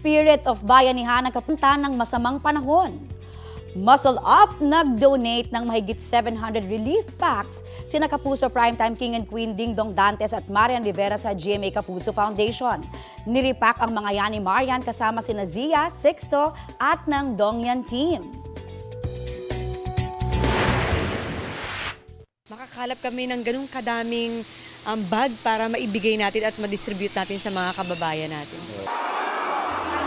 spirit of bayanihan ang kapunta ng masamang panahon. Muscle Up nag-donate ng mahigit 700 relief packs sina Kapuso Primetime King and Queen Dingdong Dantes at Marian Rivera sa GMA Kapuso Foundation. Niripak ang mga yan ni Marian kasama sina Zia, Sixto at ng Dongyan team. Makakalap kami ng ganung kadaming bag para maibigay natin at ma-distribute natin sa mga kababayan natin.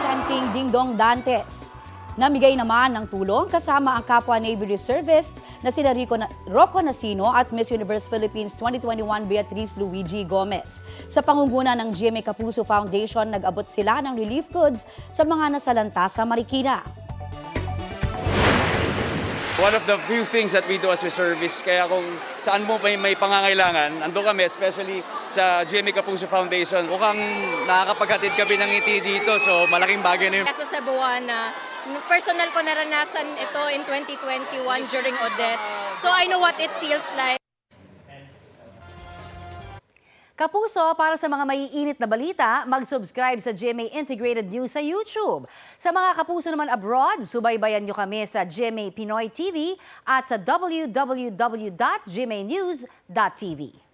Primetime King Dingdong Dantes. Namigay naman ng tulong kasama ang kapwa Navy Reservists na sina Rocco Nasino at Miss Universe Philippines 2021 Beatrice Luigi Gomez. Sa pangunguna ng GMA Kapuso Foundation, nag-abot sila ng relief goods sa mga nasalanta sa Marikina. One of the few things that we do as reservists, kaya kung saan mo may pangangailangan, ando kami, especially sa GMA Kapuso Foundation. Mukhang nakakapaghatid kami ng ngiti dito, so malaking bagay na yun. Sa Cebuana, personal ko naranasan ito in 2021 during Odette. So I know what it feels like. Kapuso, para sa mga maiinit na balita, mag-subscribe sa GMA Integrated News sa YouTube. Sa mga kapuso naman abroad, subaybayan nyo kami sa GMA Pinoy TV at sa www.gmanews.tv.